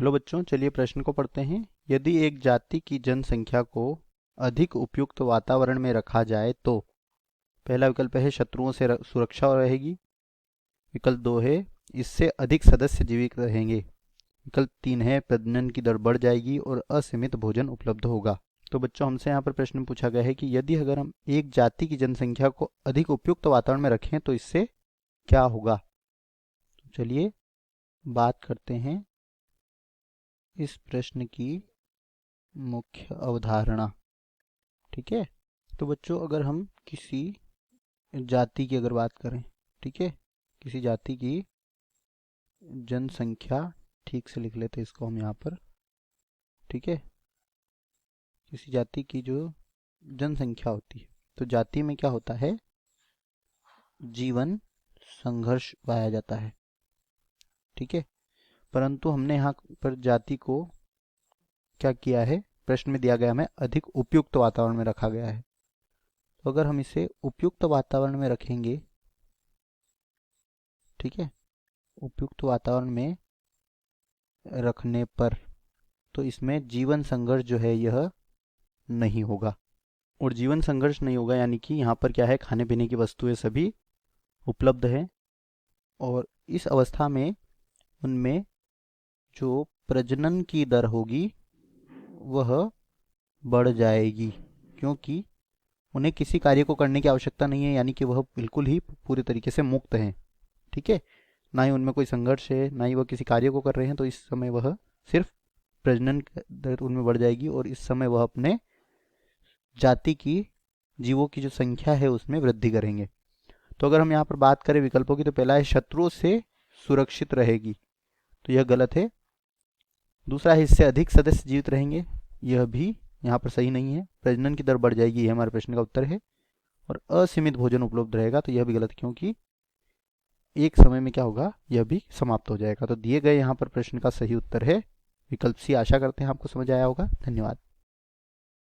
Hello बच्चों, चलिए प्रश्न को पढ़ते हैं। यदि एक जाति की जनसंख्या को अधिक उपयुक्त वातावरण में रखा जाए तो पहला विकल्प है शत्रुओं से सुरक्षा रहेगी। विकल्प 2 है इससे अधिक सदस्य जीवित रहेंगे। विकल्प 3 है प्रजनन की दर बढ़ जाएगी और असीमित भोजन उपलब्ध होगा। तो बच्चों, हमसे यहाँ पर प्रश्न पूछा गया है कि यदि अगर हम एक जाति की जनसंख्या को अधिक उपयुक्त वातावरण में रखें तो इससे क्या होगा। तो चलिए बात करते हैं इस प्रश्न की मुख्य अवधारणा। ठीक है, तो बच्चों अगर हम किसी जाति की अगर बात करें, ठीक है, किसी जाति की जनसंख्या, ठीक से लिख लेते हैं इसको हम यहाँ पर। ठीक है, किसी जाति की जो जनसंख्या होती है, तो जाति में क्या होता है, जीवन संघर्ष पाया जाता है। ठीक है, परंतु हमने यहाँ पर जाति को क्या किया है, प्रश्न में दिया गया हमें अधिक उपयुक्त वातावरण में रखा गया है। तो अगर हम इसे उपयुक्त वातावरण में रखेंगे, ठीक है, उपयुक्त वातावरण में रखने पर तो इसमें जीवन संघर्ष जो है यह नहीं होगा। और जीवन संघर्ष नहीं होगा यानी कि यहाँ पर क्या है, खाने पीने की वस्तुएं सभी उपलब्ध हैं और इस अवस्था में उनमें जो प्रजनन की दर होगी वह बढ़ जाएगी, क्योंकि उन्हें किसी कार्य को करने की आवश्यकता नहीं है, यानी कि वह बिल्कुल ही पूरे तरीके से मुक्त हैं। ठीक है, ना ही उनमें कोई संघर्ष है, ना ही वह किसी कार्य को कर रहे हैं। तो इस समय वह सिर्फ प्रजनन दर उनमें बढ़ जाएगी और इस समय वह अपने जाति की जीवों की जो संख्या है उसमें वृद्धि करेंगे। तो अगर हम यहाँ पर बात करें विकल्पों की, तो पहला है शत्रुओं से सुरक्षित रहेगी, तो यह गलत है। दूसरा है इससे अधिक सदस्य जीवित रहेंगे, यह भी यहाँ पर सही नहीं है। प्रजनन की दर बढ़ जाएगी, यह हमारे प्रश्न का उत्तर है। और असीमित भोजन उपलब्ध रहेगा, तो यह भी गलत, क्योंकि एक समय में क्या होगा, यह भी समाप्त हो जाएगा। तो दिए गए यहाँ पर प्रश्न का सही उत्तर है विकल्प सी। आशा करते हैं आपको समझ आया होगा। धन्यवाद।